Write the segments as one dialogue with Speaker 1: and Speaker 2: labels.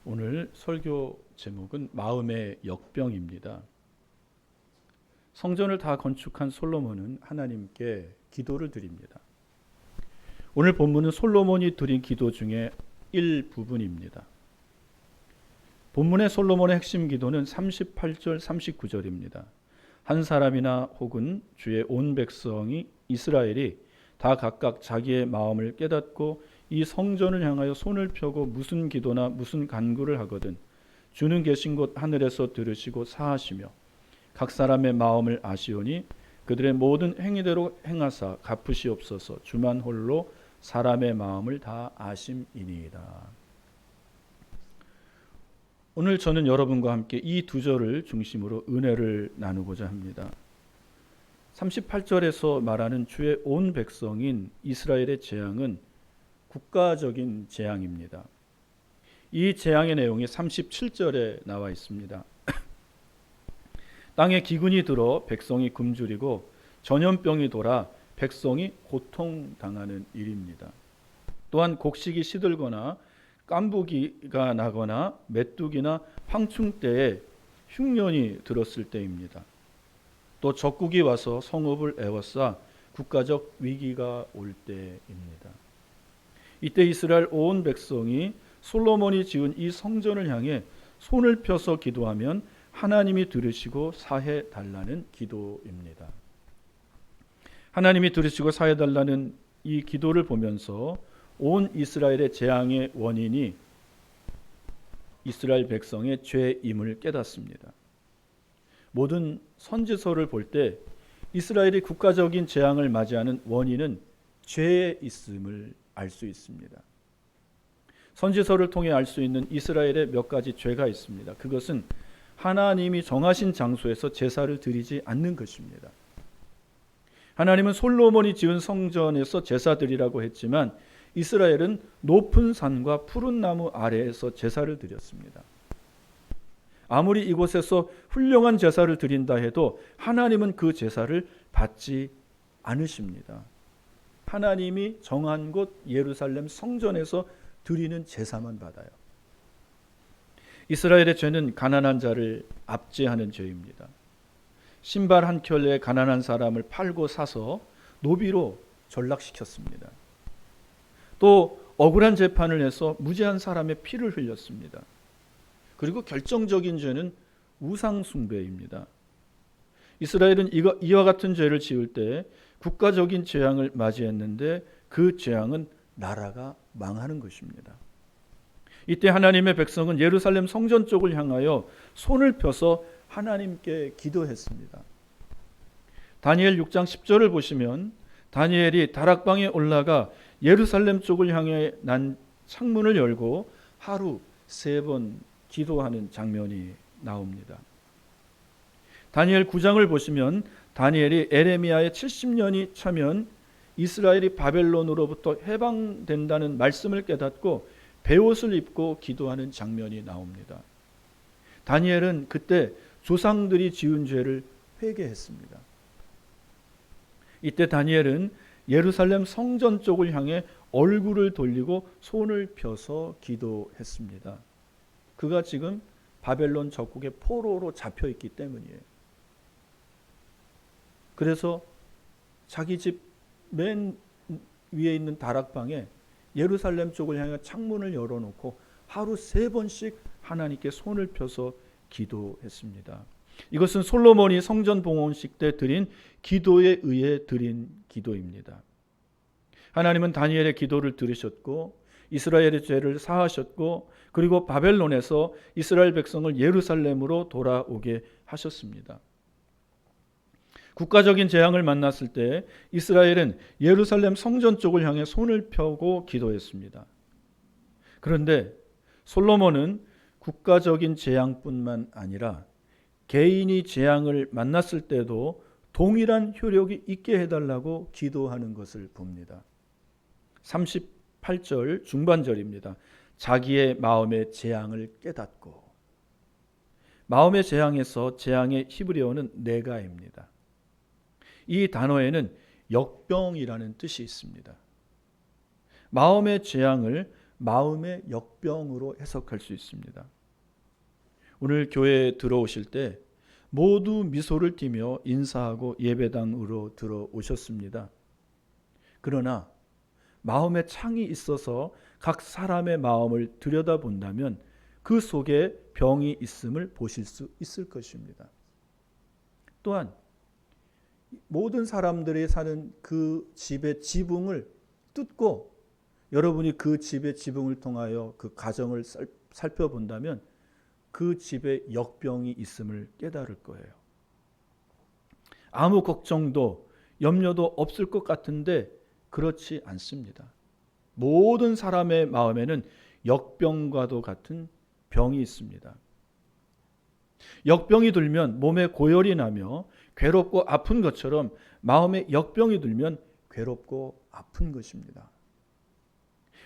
Speaker 1: 오늘 설교 제목은 마음의 역병입니다. 성전을 다 건축한 솔로몬은 하나님께 기도를 드립니다. 오늘 본문은 솔로몬이 드린 기도 중에 일부분입니다. 본문의 솔로몬의 핵심 기도는 38절 39절입니다. 한 사람이나 혹은 주의 온 백성이 이스라엘이 다 각각 자기의 마음을 깨닫고 이 성전을 향하여 손을 펴고 무슨 기도나 무슨 간구를 하거든 주는 계신 곳 하늘에서 들으시고 사하시며 각 사람의 마음을 아시오니 그들의 모든 행위대로 행하사 갚으시옵소서. 주만 홀로 사람의 마음을 다 아심이니이다. 오늘 저는 여러분과 함께 이 두 절을 중심으로 은혜를 나누고자 합니다. 38절에서 말하는 주의 온 백성인 이스라엘의 재앙은 국가적인 재앙입니다. 이 재앙의 내용이 37절에 나와 있습니다. 땅에 기근이 들어 백성이 굶주리고 전염병이 돌아 백성이 고통당하는 일입니다. 또한 곡식이 시들거나 깐부기가 나거나 메뚜기나 황충 때에 흉년이 들었을 때입니다. 또 적국이 와서 성읍을 에워싸 국가적 위기가 올 때입니다. 이때 이스라엘 온 백성이 솔로몬이 지은 이 성전을 향해 손을 펴서 기도하면 하나님이 들으시고 사해 달라는 기도입니다. 하나님이 들으시고 사해 달라는 이 기도를 보면서 온 이스라엘의 재앙의 원인이 이스라엘 백성의 죄임을 깨닫습니다. 모든 선지서를 볼 때 이스라엘이 국가적인 재앙을 맞이하는 원인은 죄에 있음을 알 수 있습니다. 선지서를 통해 알 수 있는 이스라엘의 몇 가지 죄가 있습니다. 그것은 하나님이 정하신 장소에서 제사를 드리지 않는 것입니다. 하나님은 솔로몬이 지은 성전에서 제사 드리라고 했지만 이스라엘은 높은 산과 푸른 나무 아래에서 제사를 드렸습니다. 아무리 이곳에서 훌륭한 제사를 드린다 해도 하나님은 그 제사를 받지 않으십니다. 하나님이 정한 곳 예루살렘 성전에서 드리는 제사만 받아요. 이스라엘의 죄는 가난한 자를 압제하는 죄입니다. 신발 한 켤레에 가난한 사람을 팔고 사서 노비로 전락시켰습니다. 또 억울한 재판을 해서 무죄한 사람의 피를 흘렸습니다. 그리고 결정적인 죄는 우상 숭배입니다. 이스라엘은 이와 같은 죄를 지을 때 국가적인 재앙을 맞이했는데 그 재앙은 나라가 망하는 것입니다. 이때 하나님의 백성은 예루살렘 성전 쪽을 향하여 손을 펴서 하나님께 기도했습니다. 다니엘 6장 10절을 보시면 다니엘이 다락방에 올라가 예루살렘 쪽을 향해 난 창문을 열고 하루 3번 기도하는 장면이 나옵니다. 다니엘 9장을 보시면 다니엘이 에레미야의 70년이 차면 이스라엘이 바벨론으로부터 해방된다는 말씀을 깨닫고 베옷을 입고 기도하는 장면이 나옵니다. 다니엘은 그때 조상들이 지은 죄를 회개했습니다. 이때 다니엘은 예루살렘 성전 쪽을 향해 얼굴을 돌리고 손을 펴서 기도했습니다. 그가 지금 바벨론 적국의 포로로 잡혀 있기 때문이에요. 그래서 자기 집 맨 위에 있는 다락방에 예루살렘 쪽을 향해 창문을 열어놓고 하루 3번씩 하나님께 손을 펴서 기도했습니다. 이것은 솔로몬이 성전 봉헌식 때 드린 기도에 의해 드린 기도입니다. 하나님은 다니엘의 기도를 들으셨고 이스라엘의 죄를 사하셨고 그리고 바벨론에서 이스라엘 백성을 예루살렘으로 돌아오게 하셨습니다. 국가적인 재앙을 만났을 때 이스라엘은 예루살렘 성전 쪽을 향해 손을 펴고 기도했습니다. 그런데 솔로몬은 국가적인 재앙뿐만 아니라 개인이 재앙을 만났을 때도 동일한 효력이 있게 해달라고 기도하는 것을 봅니다. 38절 중반절입니다. 자기의 마음의 재앙을 깨닫고. 마음의 재앙에서 재앙의 히브리어는 네가입니다. 이 단어에는 역병이라는 뜻이 있습니다. 마음의 재앙을 마음의 역병으로 해석할 수 있습니다. 오늘 교회에 들어오실 때 모두 미소를 띠며 인사하고 예배당으로 들어오셨습니다. 그러나 마음에 창이 있어서 각 사람의 마음을 들여다본다면 그 속에 병이 있음을 보실 수 있을 것입니다. 또한 모든 사람들이 사는 그 집의 지붕을 뚫고 여러분이 그 집의 지붕을 통하여 그 가정을 살펴본다면 그 집에 역병이 있음을 깨달을 거예요. 아무 걱정도 염려도 없을 것 같은데 그렇지 않습니다. 모든 사람의 마음에는 역병과도 같은 병이 있습니다. 역병이 들면 몸에 고열이 나며 괴롭고 아픈 것처럼 마음에 역병이 들면 괴롭고 아픈 것입니다.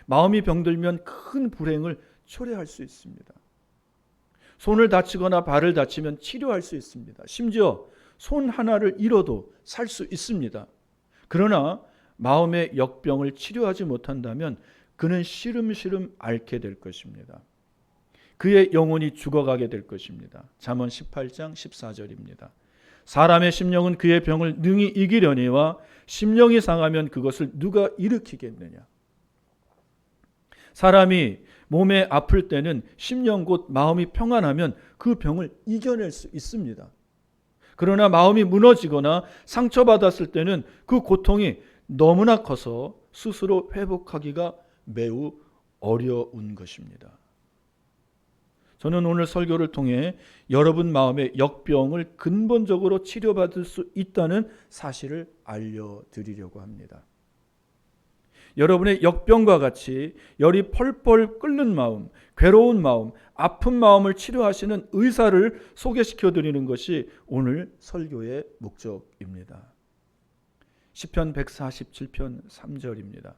Speaker 1: 마음이 병들면 큰 불행을 초래할 수 있습니다. 손을 다치거나 발을 다치면 치료할 수 있습니다. 심지어 손 하나를 잃어도 살 수 있습니다. 그러나 마음의 역병을 치료하지 못한다면 그는 시름시름 앓게 될 것입니다. 그의 영혼이 죽어가게 될 것입니다. 잠언 18장 14절입니다. 사람의 심령은 그의 병을 능히 이기려니와 심령이 상하면 그것을 누가 일으키겠느냐. 사람이 몸에 아플 때는 심령 곧 마음이 평안하면 그 병을 이겨낼 수 있습니다. 그러나 마음이 무너지거나 상처받았을 때는 그 고통이 너무나 커서 스스로 회복하기가 매우 어려운 것입니다. 저는 오늘 설교를 통해 여러분 마음의 역병을 근본적으로 치료받을 수 있다는 사실을 알려드리려고 합니다. 여러분의 역병과 같이 열이 펄펄 끓는 마음, 괴로운 마음, 아픈 마음을 치료하시는 의사를 소개시켜 드리는 것이 오늘 설교의 목적입니다. 시편 147편 3절입니다.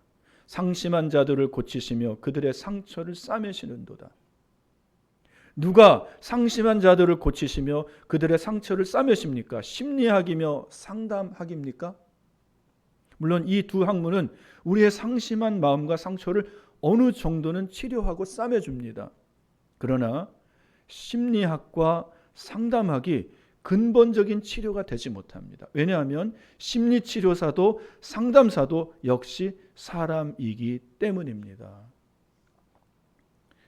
Speaker 1: 상심한 자들을 고치시며 그들의 상처를 싸매시는도다. 누가 상심한 자들을 고치시며 그들의 상처를 싸매십니까? 심리학이며 상담학입니까? 물론 이 두 학문은 우리의 상심한 마음과 상처를 어느 정도는 치료하고 싸매줍니다. 그러나 심리학과 상담학이 근본적인 치료가 되지 못합니다. 왜냐하면 심리치료사도 상담사도 역시 사람이기 때문입니다.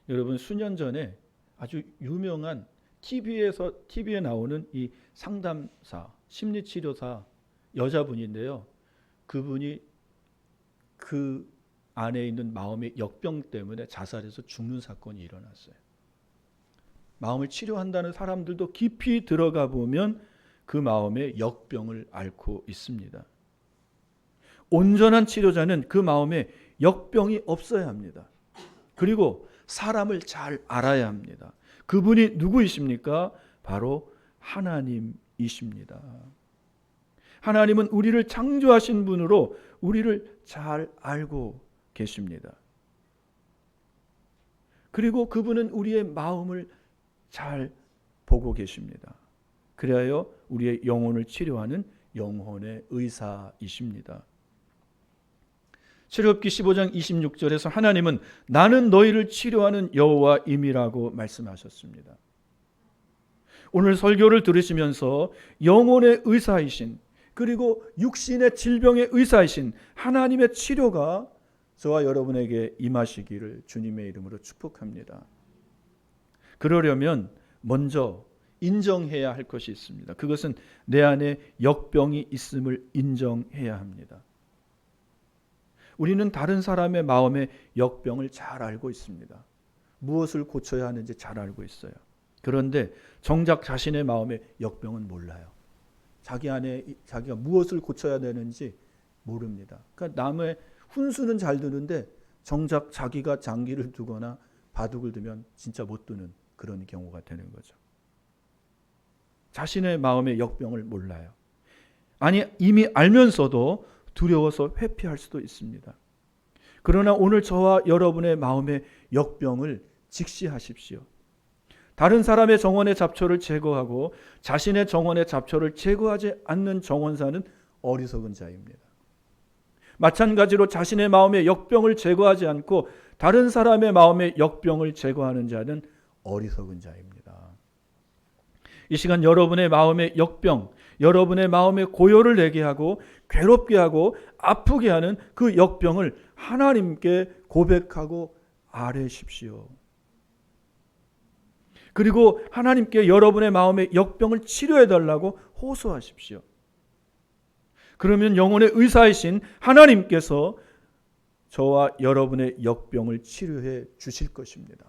Speaker 1: 여러분, 수년 전에 아주 유명한 TV에 나오는 이 상담사, 심리치료사 여자분인데요. 그분이 그 안에 있는 마음의 역병 때문에 자살해서 죽는 사건이 일어났어요. 마음을 치료한다는 사람들도 깊이 들어가 보면 그 마음의 역병을 앓고 있습니다. 온전한 치료자는 그 마음에 역병이 없어야 합니다. 그리고 사람을 잘 알아야 합니다. 그분이 누구이십니까? 바로 하나님이십니다. 하나님은 우리를 창조하신 분으로 우리를 잘 알고 계십니다. 그리고 그분은 우리의 마음을 잘 보고 계십니다. 그래야 우리의 영혼을 치료하는 영혼의 의사이십니다. 출애굽기 15장 26절에서 하나님은 나는 너희를 치료하는 여호와임이라고 말씀하셨습니다. 오늘 설교를 들으시면서 영혼의 의사이신 그리고 육신의 질병의 의사이신 하나님의 치료가 저와 여러분에게 임하시기를 주님의 이름으로 축복합니다. 그러려면 먼저 인정해야 할 것이 있습니다. 그것은 내 안에 역병이 있음을 인정해야 합니다. 우리는 다른 사람의 마음의 역병을 잘 알고 있습니다. 무엇을 고쳐야 하는지 잘 알고 있어요. 그런데 정작 자신의 마음의 역병은 몰라요. 자기 안에 자기가 무엇을 고쳐야 되는지 모릅니다. 그러니까 남의 훈수는 잘 드는데 정작 자기가 장기를 두거나 바둑을 두면 진짜 못 두는 그런 경우가 되는 거죠. 자신의 마음의 역병을 몰라요. 아니 이미 알면서도 두려워서 회피할 수도 있습니다. 그러나 오늘 저와 여러분의 마음의 역병을 직시하십시오. 다른 사람의 정원의 잡초를 제거하고 자신의 정원의 잡초를 제거하지 않는 정원사는 어리석은 자입니다. 마찬가지로 자신의 마음의 역병을 제거하지 않고 다른 사람의 마음의 역병을 제거하는 자는 어리석은 자입니다. 이 시간 여러분의 마음의 역병, 여러분의 마음의 고요를 내게 하고 괴롭게 하고 아프게 하는 그 역병을 하나님께 고백하고 아뢰십시오. 그리고 하나님께 여러분의 마음의 역병을 치료해 달라고 호소하십시오. 그러면 영혼의 의사이신 하나님께서 저와 여러분의 역병을 치료해 주실 것입니다.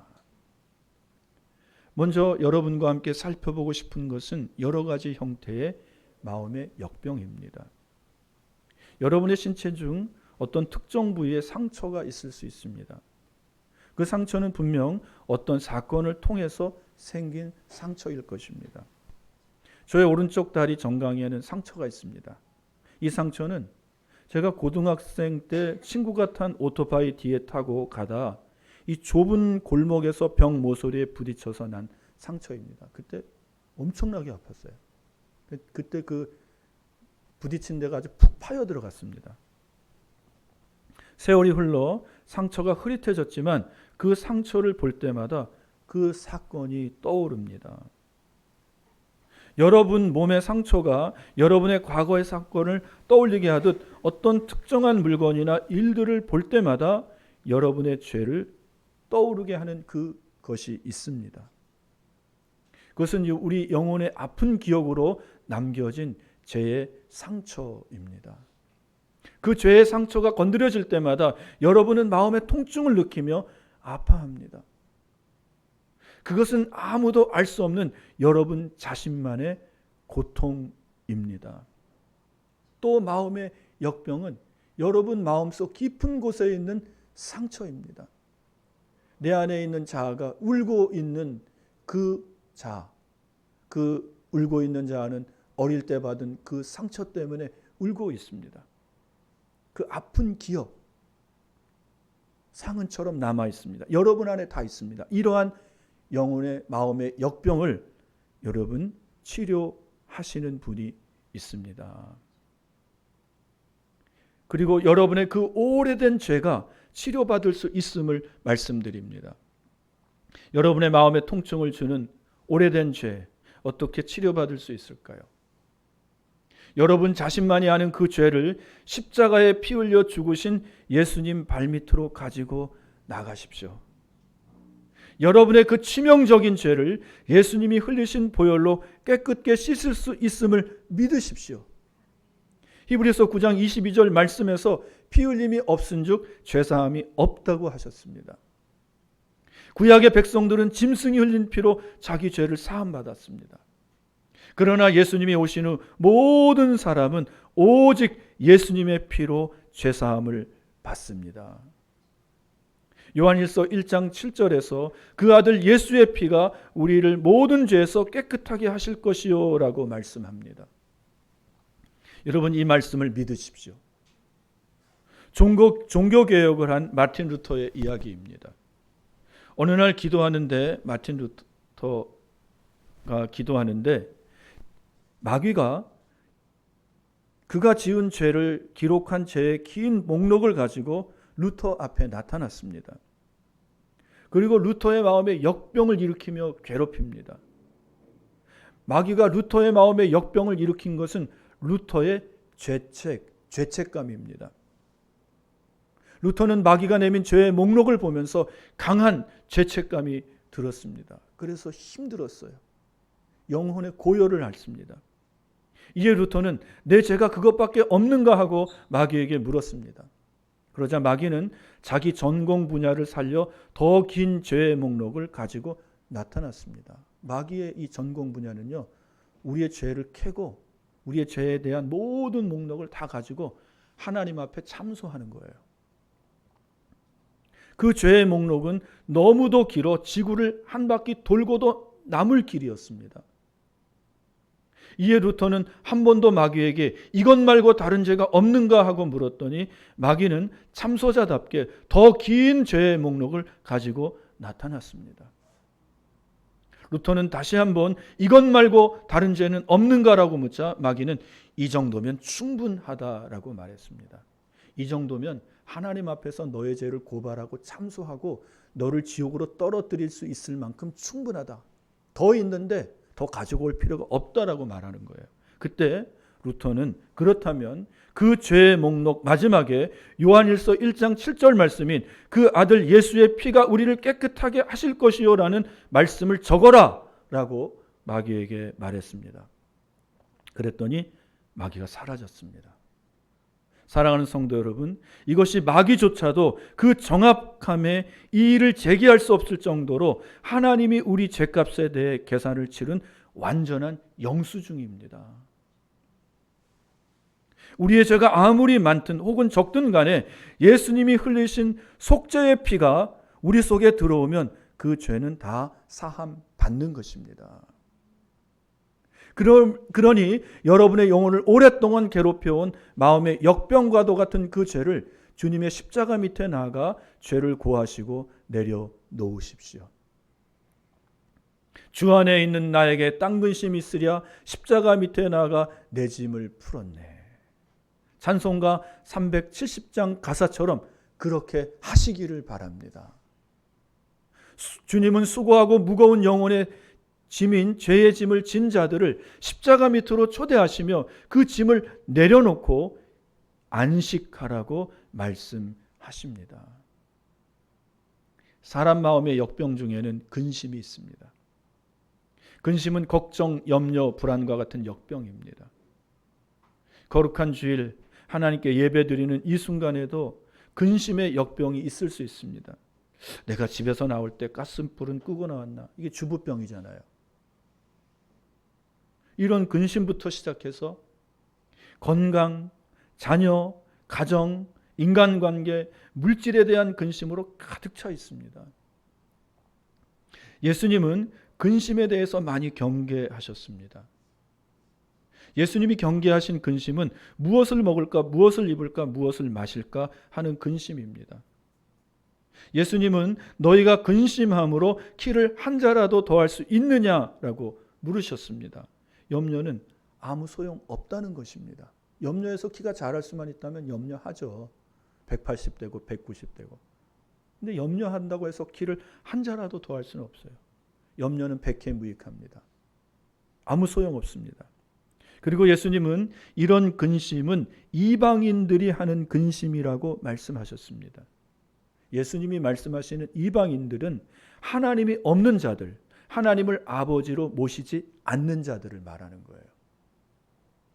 Speaker 1: 먼저 여러분과 함께 살펴보고 싶은 것은 여러 가지 형태의 마음의 역병입니다. 여러분의 신체 중 어떤 특정 부위에 상처가 있을 수 있습니다. 그 상처는 분명 어떤 사건을 통해서 생긴 상처일 것입니다. 저의 오른쪽 다리 정강이에는 상처가 있습니다. 이 상처는 제가 고등학생 때 친구가 탄 오토바이 뒤에 타고 가다 이 좁은 골목에서 벽 모서리에 부딪혀서 난 상처입니다. 그때 엄청나게 아팠어요. 그때 그 부딪힌 데가 아주 푹 파여 들어갔습니다. 세월이 흘러 상처가 흐릿해졌지만 그 상처를 볼 때마다 그 사건이 떠오릅니다. 여러분 몸의 상처가 여러분의 과거의 사건을 떠올리게 하듯 어떤 특정한 물건이나 일들을 볼 때마다 여러분의 죄를 떠오르게 하는 그것이 있습니다. 그것은 우리 영혼의 아픈 기억으로 남겨진 죄의 상처입니다. 그 죄의 상처가 건드려질 때마다 여러분은 마음의 통증을 느끼며 아파합니다. 그것은 아무도 알 수 없는 여러분 자신만의 고통입니다. 또 마음의 역병은 여러분 마음속 깊은 곳에 있는 상처입니다. 내 안에 있는 자아가 울고 있는 그 자아, 그 울고 있는 자아는 어릴 때 받은 그 상처 때문에 울고 있습니다. 그 아픈 기억, 상흔처럼 남아 있습니다. 여러분 안에 다 있습니다. 이러한 영혼의 마음의 역병을 여러분 치료하시는 분이 있습니다. 그리고 여러분의 그 오래된 죄가 치료받을 수 있음을 말씀드립니다. 여러분의 마음에 통증을 주는 오래된 죄 어떻게 치료받을 수 있을까요? 여러분 자신만이 아는 그 죄를 십자가에 피 흘려 죽으신 예수님 발밑으로 가지고 나가십시오. 여러분의 그 치명적인 죄를 예수님이 흘리신 보혈로 깨끗게 씻을 수 있음을 믿으십시오. 히브리서 9장 22절 말씀에서 피 흘림이 없은즉 죄사함이 없다고 하셨습니다. 구약의 백성들은 짐승이 흘린 피로 자기 죄를 사함받았습니다. 그러나 예수님이 오신 후 모든 사람은 오직 예수님의 피로 죄사함을 받습니다. 요한일서 1장 7절에서 그 아들 예수의 피가 우리를 모든 죄에서 깨끗하게 하실 것이요 라고 말씀합니다. 여러분 이 말씀을 믿으십시오. 종교개혁을 한 마틴 루터의 이야기입니다. 어느 날 기도하는데 마틴 루터가 기도하는데 마귀가 그가 지은 죄를 기록한 죄의 긴 목록을 가지고 루터 앞에 나타났습니다. 그리고 루터의 마음에 역병을 일으키며 괴롭힙니다. 마귀가 루터의 마음에 역병을 일으킨 것은 루터의 죄책감입니다. 루터는 마귀가 내민 죄의 목록을 보면서 강한 죄책감이 들었습니다. 그래서 힘들었어요. 영혼의 고요를 앓습니다. 이에 루터는 내 죄가 그것밖에 없는가 하고 마귀에게 물었습니다. 그러자 마귀는 자기 전공 분야를 살려 더 긴 죄의 목록을 가지고 나타났습니다. 마귀의 이 전공 분야는요, 우리의 죄를 캐고 우리의 죄에 대한 모든 목록을 다 가지고 하나님 앞에 참소하는 거예요. 그 죄의 목록은 너무도 길어 지구를 한 바퀴 돌고도 남을 길이었습니다. 이에 루터는 한 번도 마귀에게 이것 말고 다른 죄가 없는가 하고 물었더니 마귀는 참소자답게 더 긴 죄의 목록을 가지고 나타났습니다. 루터는 다시 한번 이것 말고 다른 죄는 없는가라고 묻자 마귀는 이 정도면 충분하다라고 말했습니다. 이 정도면 하나님 앞에서 너의 죄를 고발하고 참소하고 너를 지옥으로 떨어뜨릴 수 있을 만큼 충분하다. 더 있는데 더 가지고 올 필요가 없다라고 말하는 거예요. 그때 루터는 그렇다면 그 죄의 목록 마지막에 요한일서 1장 7절 말씀인 그 아들 예수의 피가 우리를 깨끗하게 하실 것이요 라는 말씀을 적어라 라고 마귀에게 말했습니다. 그랬더니 마귀가 사라졌습니다. 사랑하는 성도 여러분, 이것이 마귀조차도 그 정확함에 이의를 제기할 수 없을 정도로 하나님이 우리 죄값에 대해 계산을 치른 완전한 영수증입니다. 우리의 죄가 아무리 많든 혹은 적든 간에 예수님이 흘리신 속죄의 피가 우리 속에 들어오면 그 죄는 다 사함 받는 것입니다. 그러니 여러분의 영혼을 오랫동안 괴롭혀온 마음의 역병과도 같은 그 죄를 주님의 십자가 밑에 나아가 죄를 고하시고 내려놓으십시오. 주 안에 있는 나에게 땅 근심이 있으랴 십자가 밑에 나아가 내 짐을 풀었네. 찬송가 370장 가사처럼 그렇게 하시기를 바랍니다. 주님은 수고하고 무거운 영혼의 짐인 죄의 짐을 진 자들을 십자가 밑으로 초대하시며 그 짐을 내려놓고 안식하라고 말씀하십니다. 사람 마음의 역병 중에는 근심이 있습니다. 근심은 걱정, 염려, 불안과 같은 역병입니다. 거룩한 주일 하나님께 예배드리는 이 순간에도 근심의 역병이 있을 수 있습니다. 내가 집에서 나올 때 가스불은 끄고 나왔나? 이게 주부병이잖아요. 이런 근심부터 시작해서 건강, 자녀, 가정, 인간관계, 물질에 대한 근심으로 가득 차 있습니다. 예수님은 근심에 대해서 많이 경계하셨습니다. 예수님이 경계하신 근심은 무엇을 먹을까, 무엇을 입을까, 무엇을 마실까 하는 근심입니다. 예수님은 너희가 근심함으로 키를 한 자라도 더할 수 있느냐라고 물으셨습니다. 염려는 아무 소용 없다는 것입니다. 염려해서 키가 자랄 수만 있다면 염려하죠. 180되고 190되고. 근데 염려한다고 해서 키를 한 자라도 더할 수는 없어요. 염려는 백해무익합니다. 아무 소용 없습니다. 그리고 예수님은 이런 근심은 이방인들이 하는 근심이라고 말씀하셨습니다. 예수님이 말씀하시는 이방인들은 하나님이 없는 자들, 하나님을 아버지로 모시지 않는 자들을 말하는 거예요.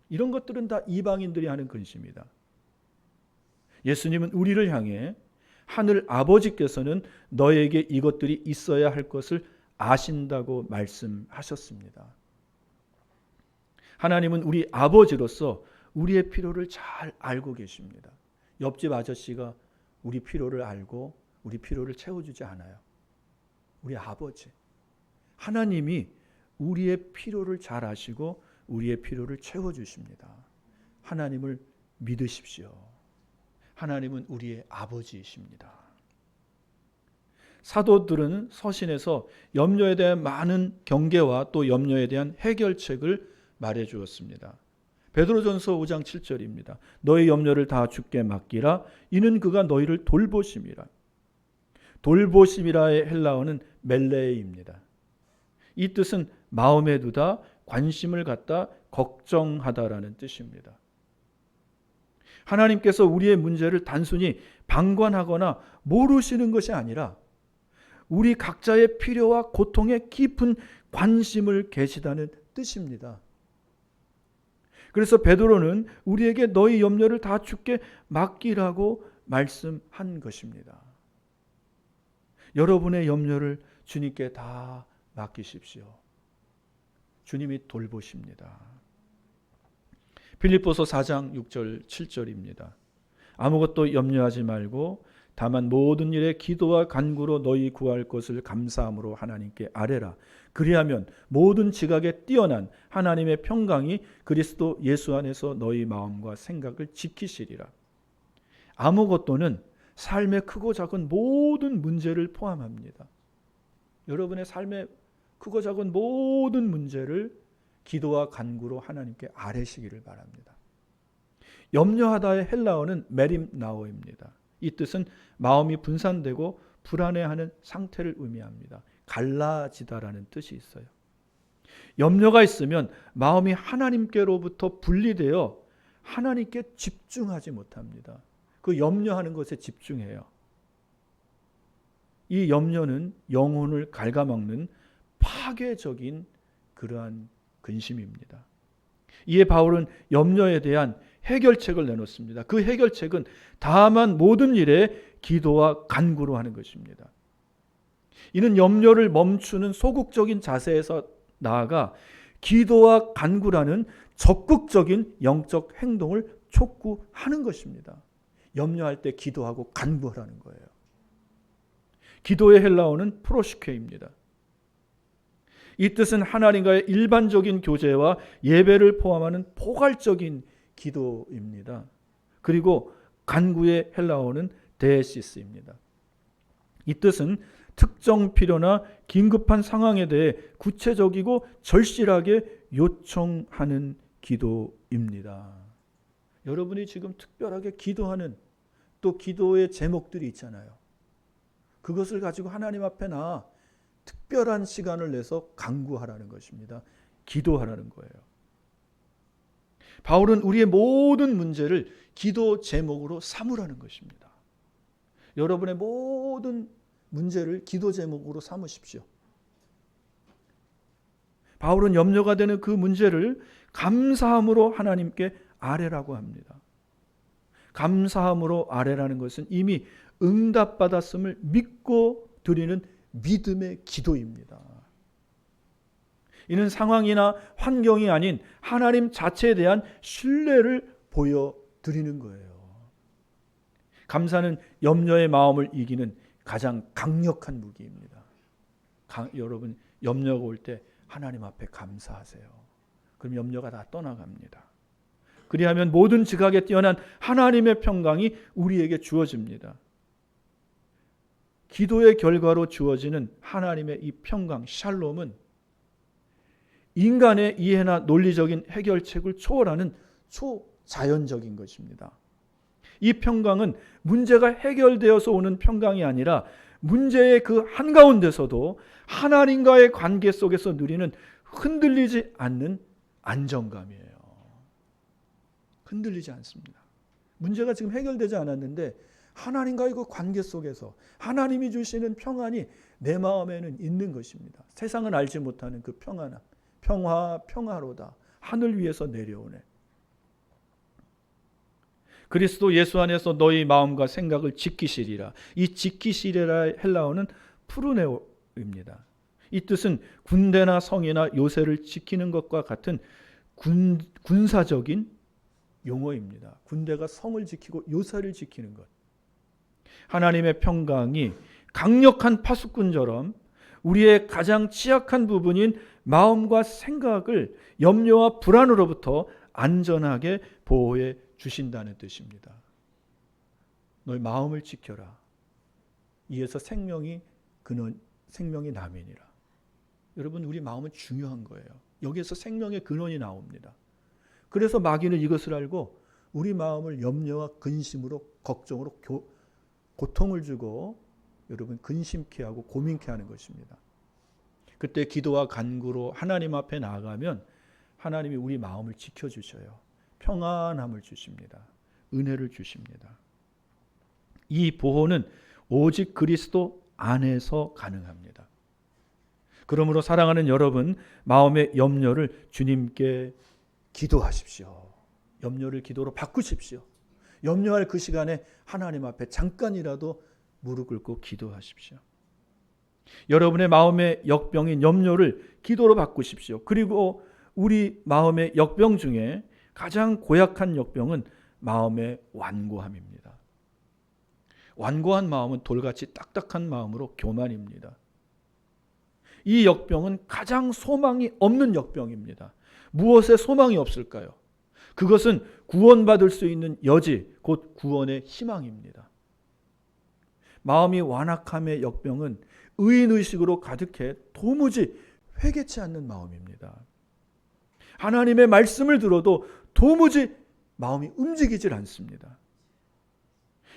Speaker 1: 이런 것들은 다 이방인들이 하는 근심이다. 예수님은 우리를 향해 하늘 아버지께서는 너에게 이것들이 있어야 할 것을 아신다고 말씀하셨습니다. 하나님은 우리 아버지로서 우리의 필요를 잘 알고 계십니다. 옆집 아저씨가 우리 필요를 알고 우리 필요를 채워주지 않아요. 우리 아버지. 하나님이 우리의 필요를 잘 아시고 우리의 필요를 채워주십니다. 하나님을 믿으십시오. 하나님은 우리의 아버지이십니다. 사도들은 서신에서 염려에 대한 많은 경계와 또 염려에 대한 해결책을 말해 주었습니다. 베드로전서 5장 7절입니다. 너희 염려를 다 주께 맡기라. 이는 그가 너희를 돌보심이라. 돌보심이라의 헬라어는 멜레이입니다. 이 뜻은 마음에 두다, 관심을 갖다, 걱정하다라는 뜻입니다. 하나님께서 우리의 문제를 단순히 방관하거나 모르시는 것이 아니라 우리 각자의 필요와 고통에 깊은 관심을 계시다는 뜻입니다. 그래서 베드로는 우리에게 너희 염려를 다 주께 맡기라고 말씀한 것입니다. 여러분의 염려를 주님께 다 맡기십시오. 주님이 돌보십니다. 빌립보서 4장 6절 7절입니다. 아무것도 염려하지 말고 다만 모든 일에 기도와 간구로 너희 구할 것을 감사함으로 하나님께 아뢰라. 그리하면 모든 지각에 뛰어난 하나님의 평강이 그리스도 예수 안에서 너희 마음과 생각을 지키시리라. 아무것도는 삶의 크고 작은 모든 문제를 포함합니다. 여러분의 삶의 크고 작은 모든 문제를 기도와 간구로 하나님께 아뢰시기를 바랍니다. 염려하다의 헬라어는 메림나오입니다. 이 뜻은 마음이 분산되고 불안해하는 상태를 의미합니다. 갈라지다라는 뜻이 있어요. 염려가 있으면 마음이 하나님께로부터 분리되어 하나님께 집중하지 못합니다. 그 염려하는 것에 집중해요. 이 염려는 영혼을 갉아먹는 파괴적인 그러한 근심입니다. 이에 바울은 염려에 대한 해결책을 내놓습니다. 그 해결책은 다만 모든 일에 기도와 간구로 하는 것입니다. 이는 염려를 멈추는 소극적인 자세에서 나아가 기도와 간구라는 적극적인 영적 행동을 촉구하는 것입니다. 염려할 때 기도하고 간구하라는 거예요. 기도의 헬라어는 프로시케입니다. 이 뜻은 하나님과의 일반적인 교제와 예배를 포함하는 포괄적인 기도입니다. 그리고 간구의 헬라어는 데시스입니다. 이 뜻은 특정 필요나 긴급한 상황에 대해 구체적이고 절실하게 요청하는 기도입니다. 여러분이 지금 특별하게 기도하는 또 기도의 제목들이 있잖아요. 그것을 가지고 하나님 앞에 나아 특별한 시간을 내서 간구하라는 것입니다. 기도하라는 거예요. 바울은 우리의 모든 문제를 기도 제목으로 삼으라는 것입니다. 여러분의 모든 문제를 기도 제목으로 삼으십시오. 바울은 염려가 되는 그 문제를 감사함으로 하나님께 아뢰라고 합니다. 감사함으로 아뢰라는 것은 이미 응답받았음을 믿고 드리는 믿음의 기도입니다. 이는 상황이나 환경이 아닌 하나님 자체에 대한 신뢰를 보여드리는 거예요. 감사는 염려의 마음을 이기는 가장 강력한 무기입니다. 여러분 염려가 올 때 하나님 앞에 감사하세요. 그럼 염려가 다 떠나갑니다. 그리하면 모든 지각에 뛰어난 하나님의 평강이 우리에게 주어집니다. 기도의 결과로 주어지는 하나님의 이 평강, 샬롬은 인간의 이해나 논리적인 해결책을 초월하는 초자연적인 것입니다. 이 평강은 문제가 해결되어서 오는 평강이 아니라 문제의 그 한가운데서도 하나님과의 관계 속에서 누리는 흔들리지 않는 안정감이에요. 흔들리지 않습니다. 문제가 지금 해결되지 않았는데 하나님과의 그 관계 속에서 하나님이 주시는 평안이 내 마음에는 있는 것입니다. 세상은 알지 못하는 그 평안함, 평화로다. 하늘 위에서 내려오네. 그리스도 예수 안에서 너희 마음과 생각을 지키시리라. 이 지키시리라 헬라어는 프루네오입니다. 이 뜻은 군대나 성이나 요새를 지키는 것과 같은 군사적인 용어입니다. 군대가 성을 지키고 요새를 지키는 것. 하나님의 평강이 강력한 파수꾼처럼 우리의 가장 취약한 부분인 마음과 생각을 염려와 불안으로부터 안전하게 보호해 주신다는 뜻입니다. 너희 마음을 지켜라. 이에서 생명이 남이니라. 여러분 우리 마음은 중요한 거예요. 여기에서 생명의 근원이 나옵니다. 그래서 마귀는 이것을 알고 우리 마음을 염려와 근심으로 걱정으로 고통을 주고 여러분 근심케 하고 고민케 하는 것입니다. 그때 기도와 간구로 하나님 앞에 나아가면 하나님이 우리 마음을 지켜주셔요. 평안함을 주십니다. 은혜를 주십니다. 이 보호는 오직 그리스도 안에서 가능합니다. 그러므로 사랑하는 여러분, 마음의 염려를 주님께 기도하십시오. 염려를 기도로 바꾸십시오. 염려할 그 시간에 하나님 앞에 잠깐이라도 무릎 꿇고 기도하십시오. 여러분의 마음의 역병인 염려를 기도로 바꾸십시오. 그리고 우리 마음의 역병 중에 가장 고약한 역병은 마음의 완고함입니다. 완고한 마음은 돌같이 딱딱한 마음으로 교만입니다. 이 역병은 가장 소망이 없는 역병입니다. 무엇에 소망이 없을까요? 그것은 구원받을 수 있는 여지, 곧 구원의 희망입니다. 마음이 완악함의 역병은 의인의식으로 가득해 도무지 회개치 않는 마음입니다. 하나님의 말씀을 들어도 도무지 마음이 움직이질 않습니다.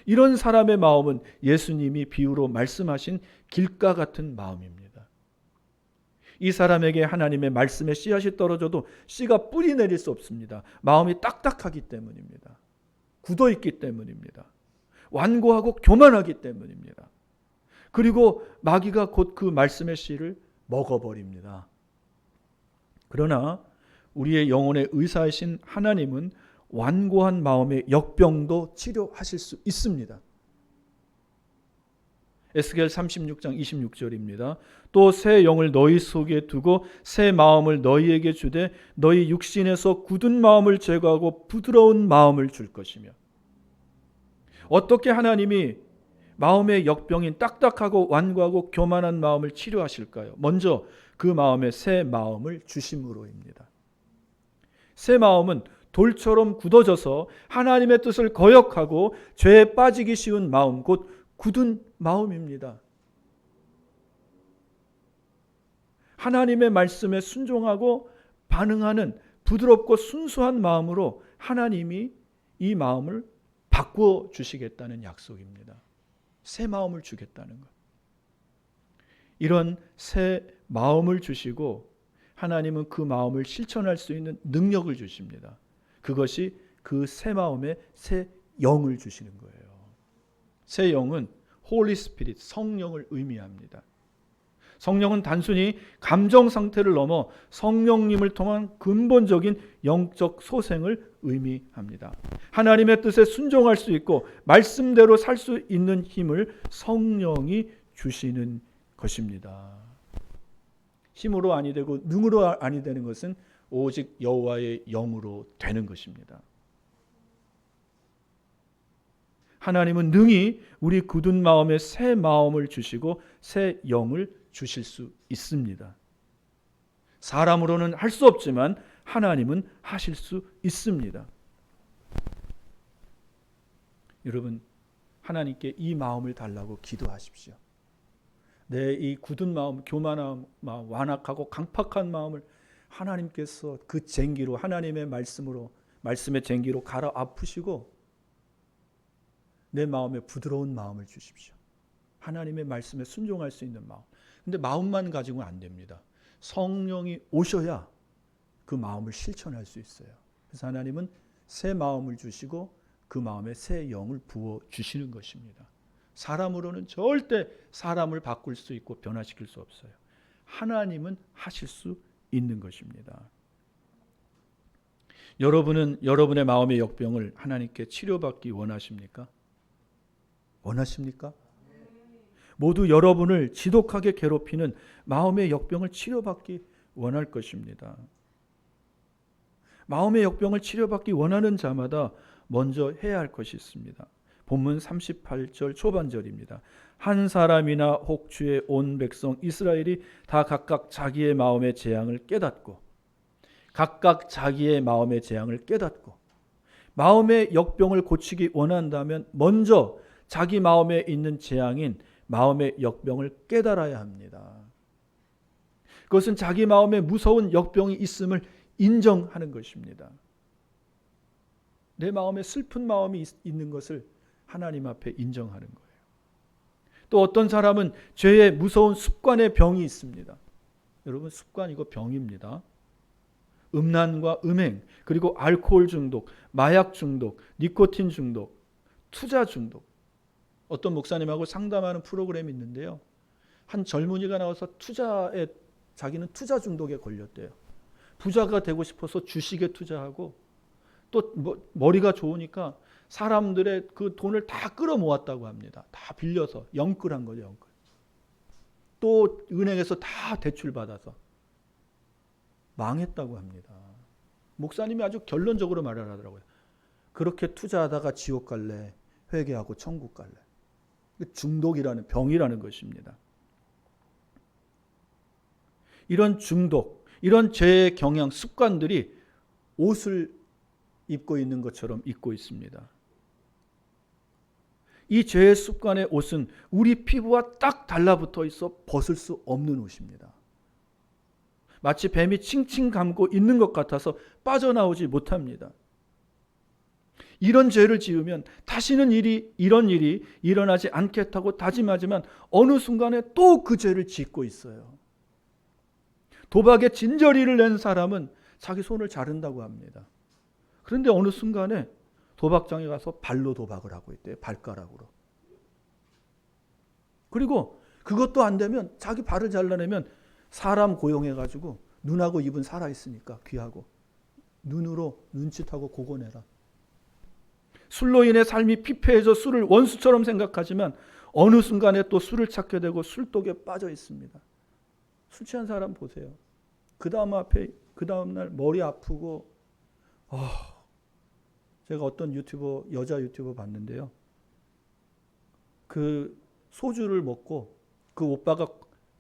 Speaker 1: 이런 사람의 마음은 예수님이 비유로 말씀하신 길가 같은 마음입니다. 이 사람에게 하나님의 말씀의 씨앗이 떨어져도 씨가 뿌리 내릴 수 없습니다. 마음이 딱딱하기 때문입니다. 굳어있기 때문입니다. 완고하고 교만하기 때문입니다. 그리고 마귀가 곧 그 말씀의 씨를 먹어버립니다. 그러나 우리의 영혼의 의사이신 하나님은 완고한 마음의 역병도 치료하실 수 있습니다. 에스겔 36장 26절입니다. 또 새 영을 너희 속에 두고 새 마음을 너희에게 주되 너희 육신에서 굳은 마음을 제거하고 부드러운 마음을 줄 것이며. 어떻게 하나님이 마음의 역병인 딱딱하고 완고하고 교만한 마음을 치료하실까요? 먼저 그 마음에 새 마음을 주심으로입니다. 새 마음은 돌처럼 굳어져서 하나님의 뜻을 거역하고 죄에 빠지기 쉬운 마음, 곧 굳은 마음입니다. 하나님의 말씀에 순종하고 반응하는 부드럽고 순수한 마음으로 하나님이 이 마음을 바꾸어 주시겠다는 약속입니다. 새 마음을 주겠다는 것. 이런 새 마음을 주시고 하나님은 그 마음을 실천할 수 있는 능력을 주십니다. 그것이 그 새 마음에 새 영을 주시는 거예요. 새 영은 Holy Spirit, 성령을 의미합니다. 성령은 단순히 감정 상태를 넘어 성령님을 통한 근본적인 영적 소생을 의미합니다. 하나님의 뜻에 순종할 수 있고 말씀대로 살 수 있는 힘을 성령이 주시는 것입니다. 힘으로 아니 되고 능으로 아니 되는 것은 오직 여호와의 영으로 되는 것입니다. 하나님은 능히 우리 굳은 마음에 새 마음을 주시고 새 영을 주실 수 있습니다. 사람으로는 할 수 없지만 하나님은 하실 수 있습니다. 여러분, 하나님께 이 마음을 달라고 기도하십시오. 내 이 굳은 마음, 교만한 마음, 완악하고 강팍한 마음을 하나님께서 그 쟁기로, 하나님의 말씀으로, 말씀의 쟁기로 갈아 아프시고 내 마음에 부드러운 마음을 주십시오. 하나님의 말씀에 순종할 수 있는 마음. 근데 마음만 가지고는 안 됩니다. 성령이 오셔야 그 마음을 실천할 수 있어요. 그래서 하나님은 새 마음을 주시고 그 마음에 새 영을 부어 주시는 것입니다. 사람으로는 절대 사람을 바꿀 수 있고 변화시킬 수 없어요. 하나님은 하실 수 있는 것입니다. 여러분은 여러분의 마음의 역병을 하나님께 치료받기 원하십니까? 원하십니까? 모두 여러분을 지독하게 괴롭히는 마음의 역병을 치료받기 원할 것입니다. 마음의 역병을 치료받기 원하는 자마다 먼저 해야 할 것이 있습니다. 본문 38절 초반절입니다. 한 사람이나 혹주의 온 백성 이스라엘이 다 각각 자기의 마음의 재앙을 깨닫고 마음의 역병을 고치기 원한다면 먼저 자기 마음에 있는 재앙인 마음의 역병을 깨달아야 합니다. 그것은 자기 마음에 무서운 역병이 있음을 인정하는 것입니다. 내 마음에 슬픈 마음이 있는 것을 하나님 앞에 인정하는 거예요. 또 어떤 사람은 죄의 무서운 습관의 병이 있습니다. 여러분, 습관 이거 병입니다. 음란과 음행, 그리고 알코올 중독, 마약 중독, 니코틴 중독, 투자 중독. 어떤 목사님하고 상담하는 프로그램이 있는데요. 한 젊은이가 나와서 자기는 투자 중독에 걸렸대요. 부자가 되고 싶어서 주식에 투자하고 또 머리가 좋으니까 사람들의 그 돈을 다 끌어모았다고 합니다. 다 빌려서 영끌한 거죠. 영끌. 또 은행에서 다 대출받아서 망했다고 합니다. 목사님이 아주 결론적으로 말을 하더라고요. 그렇게 투자하다가 지옥 갈래, 회개하고 천국 갈래. 중독이라는 병이라는 것입니다. 이런 중독, 이런 죄의 경향, 습관들이 옷을 입고 있는 것처럼 입고 있습니다. 이 죄의 습관의 옷은 우리 피부와 딱 달라붙어 있어 벗을 수 없는 옷입니다. 마치 뱀이 칭칭 감고 있는 것 같아서 빠져나오지 못합니다. 이런 죄를 지으면 다시는 이런 일이 일어나지 않겠다고 다짐하지만 어느 순간에 또 그 죄를 짓고 있어요. 도박에 진저리를 낸 사람은 자기 손을 자른다고 합니다. 그런데 어느 순간에 도박장에 가서 발로 도박을 하고 있대요. 발가락으로. 그리고 그것도 안 되면 자기 발을 잘라내면 사람 고용해가지고 눈하고 입은 살아있으니까 귀하고 눈으로 눈짓하고 그거 내라. 술로 인해 삶이 피폐해져 술을 원수처럼 생각하지만 어느 순간에 또 술을 찾게 되고 술독에 빠져 있습니다. 술 취한 사람 보세요. 그 다음 날 머리 아프고 제가 어떤 여자 유튜버 봤는데요. 그 소주를 먹고 그 오빠가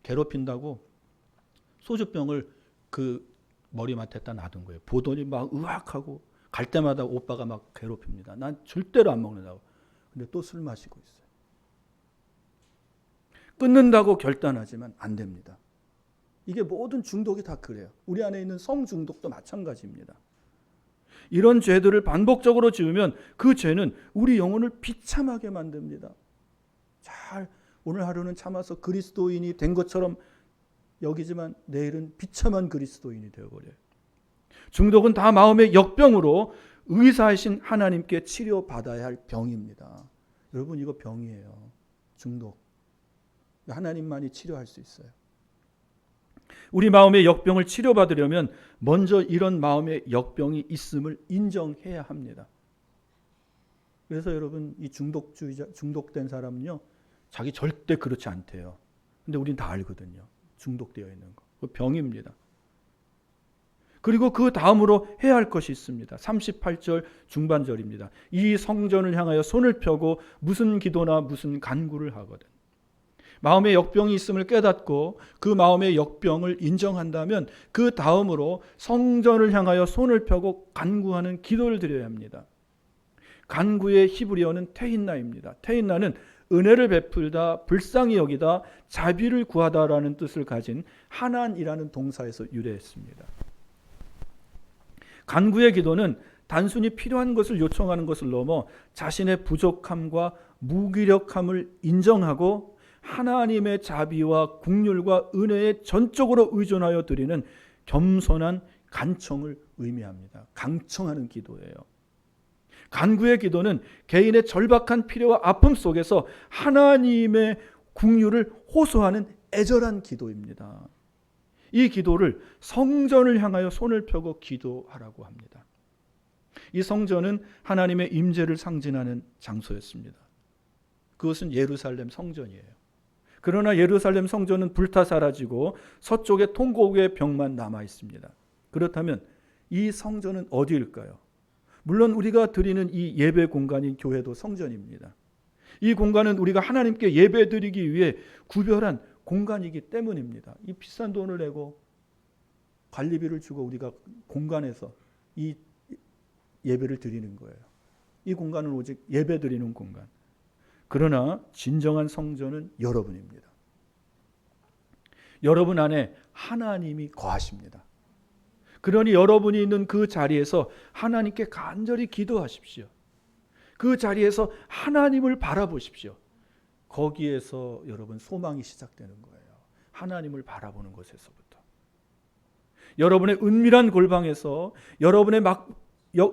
Speaker 1: 괴롭힌다고 소주병을 그 머리맡에다 놔둔 거예요. 보더니 막 으악하고 갈 때마다 오빠가 막 괴롭힙니다. 난 절대로 안 먹는다고. 근데 또 술 마시고 있어요. 끊는다고 결단하지만 안 됩니다. 이게 모든 중독이 다 그래요. 우리 안에 있는 성중독도 마찬가지입니다. 이런 죄들을 반복적으로 지으면 그 죄는 우리 영혼을 비참하게 만듭니다. 오늘 하루는 참아서 그리스도인이 된 것처럼 여기지만 내일은 비참한 그리스도인이 되어버려요. 중독은 다 마음의 역병으로 의사이신 하나님께 치료받아야 할 병입니다. 여러분 이거 병이에요. 중독. 하나님만이 치료할 수 있어요. 우리 마음의 역병을 치료받으려면 먼저 이런 마음의 역병이 있음을 인정해야 합니다. 그래서 여러분 이 중독된 사람은요. 자기 절대 그렇지 않대요. 근데 우린 다 알거든요. 중독되어 있는 거. 그 병입니다. 그리고 그 다음으로 해야 할 것이 있습니다. 38절 중반절입니다. 이 성전을 향하여 손을 펴고 무슨 기도나 무슨 간구를 하거든. 마음의 역병이 있음을 깨닫고 그 마음의 역병을 인정한다면 그 다음으로 성전을 향하여 손을 펴고 간구하는 기도를 드려야 합니다. 간구의 히브리어는 테힌나입니다. 테힌나는 은혜를 베풀다, 불쌍히 여기다, 자비를 구하다라는 뜻을 가진 하난이라는 동사에서 유래했습니다. 간구의 기도는 단순히 필요한 것을 요청하는 것을 넘어 자신의 부족함과 무기력함을 인정하고 하나님의 자비와 긍휼과 은혜에 전적으로 의존하여 드리는 겸손한 간청을 의미합니다. 강청하는 기도예요. 간구의 기도는 개인의 절박한 필요와 아픔 속에서 하나님의 긍휼을 호소하는 애절한 기도입니다. 이 기도를 성전을 향하여 손을 펴고 기도하라고 합니다. 이 성전은 하나님의 임재를 상징하는 장소였습니다. 그것은 예루살렘 성전이에요. 그러나 예루살렘 성전은 불타 사라지고 서쪽에 통곡의 벽만 남아 있습니다. 그렇다면 이 성전은 어디일까요? 물론 우리가 드리는 이 예배 공간인 교회도 성전입니다. 이 공간은 우리가 하나님께 예배 드리기 위해 구별한 공간이기 때문입니다. 이 비싼 돈을 내고 관리비를 주고 우리가 공간에서 이 예배를 드리는 거예요. 이 공간은 오직 예배 드리는 공간. 그러나 진정한 성전은 여러분입니다. 여러분 안에 하나님이 거하십니다. 그러니 여러분이 있는 그 자리에서 하나님께 간절히 기도하십시오. 그 자리에서 하나님을 바라보십시오. 거기에서 여러분 소망이 시작되는 거예요. 하나님을 바라보는 것에서부터. 여러분의 은밀한 골방에서 여러분의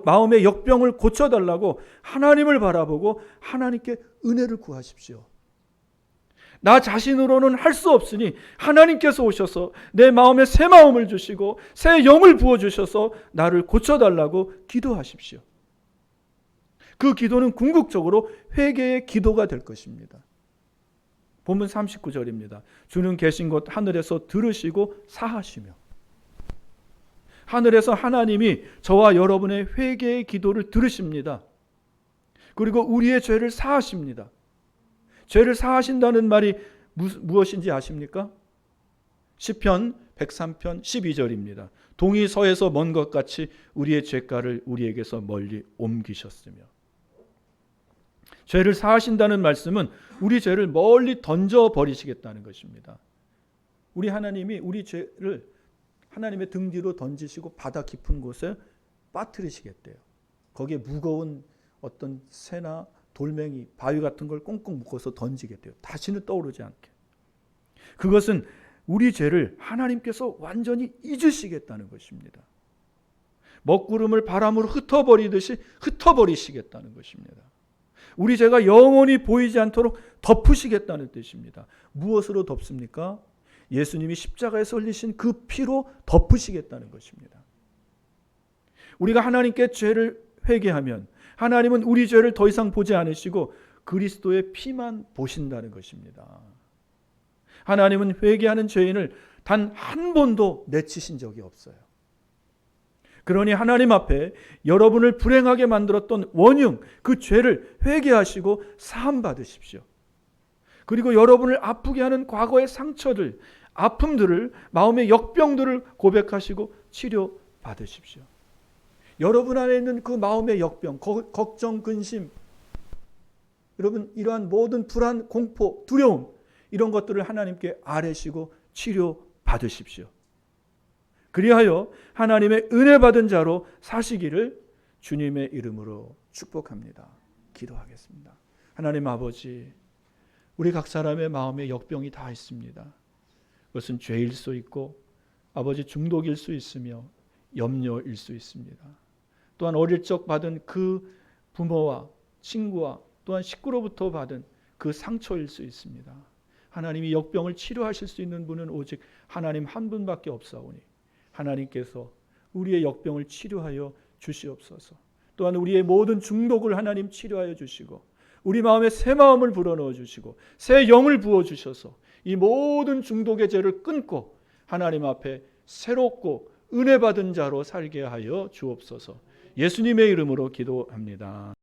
Speaker 1: 마음의 역병을 고쳐달라고 하나님을 바라보고 하나님께 은혜를 구하십시오. 나 자신으로는 할 수 없으니 하나님께서 오셔서 내 마음에 새 마음을 주시고 새 영을 부어주셔서 나를 고쳐달라고 기도하십시오. 그 기도는 궁극적으로 회개의 기도가 될 것입니다. 본문 39절입니다. 주는 계신 곳 하늘에서 들으시고 사하시며. 하늘에서 하나님이 저와 여러분의 회개의 기도를 들으십니다. 그리고 우리의 죄를 사하십니다. 죄를 사하신다는 말이 무엇인지 아십니까? 시편 103편 12절입니다. 동이 서에서 먼 것 같이 우리의 죄가를 우리에게서 멀리 옮기셨으며. 죄를 사하신다는 말씀은 우리 죄를 멀리 던져버리시겠다는 것입니다. 우리 하나님이 우리 죄를 하나님의 등 뒤로 던지시고 바다 깊은 곳에 빠뜨리시겠대요. 거기에 무거운 어떤 새나 돌멩이, 바위 같은 걸 꽁꽁 묶어서 던지게 돼요. 다시는 떠오르지 않게. 그것은 우리 죄를 하나님께서 완전히 잊으시겠다는 것입니다. 먹구름을 바람으로 흩어버리듯이 흩어버리시겠다는 것입니다. 우리 죄가 영원히 보이지 않도록 덮으시겠다는 뜻입니다. 무엇으로 덮습니까? 예수님이 십자가에서 흘리신 그 피로 덮으시겠다는 것입니다. 우리가 하나님께 죄를 회개하면 하나님은 우리 죄를 더 이상 보지 않으시고 그리스도의 피만 보신다는 것입니다. 하나님은 회개하는 죄인을 단 한 번도 내치신 적이 없어요. 그러니 하나님 앞에 여러분을 불행하게 만들었던 원흉, 그 죄를 회개하시고 사함 받으십시오. 그리고 여러분을 아프게 하는 과거의 상처들, 아픔들을, 마음의 역병들을 고백하시고 치료 받으십시오. 여러분 안에 있는 그 마음의 역병, 걱정, 근심, 여러분 이러한 모든 불안, 공포, 두려움, 이런 것들을 하나님께 아뢰시고 치료 받으십시오. 그리하여 하나님의 은혜 받은 자로 사시기를 주님의 이름으로 축복합니다. 기도하겠습니다. 하나님 아버지, 우리 각 사람의 마음에 역병이 다 있습니다. 그것은 죄일 수 있고 아버지 중독일 수 있으며 염려일 수 있습니다. 또한 어릴 적 받은 그 부모와 친구와 또한 식구로부터 받은 그 상처일 수 있습니다. 하나님이 역병을 치료하실 수 있는 분은 오직 하나님 한 분밖에 없사오니 하나님께서 우리의 역병을 치료하여 주시옵소서. 또한 우리의 모든 중독을 하나님 치료하여 주시고 우리 마음에 새 마음을 불어넣어 주시고 새 영을 부어 주셔서 이 모든 중독의 죄를 끊고 하나님 앞에 새롭고 은혜 받은 자로 살게 하여 주옵소서. 예수님의 이름으로 기도합니다.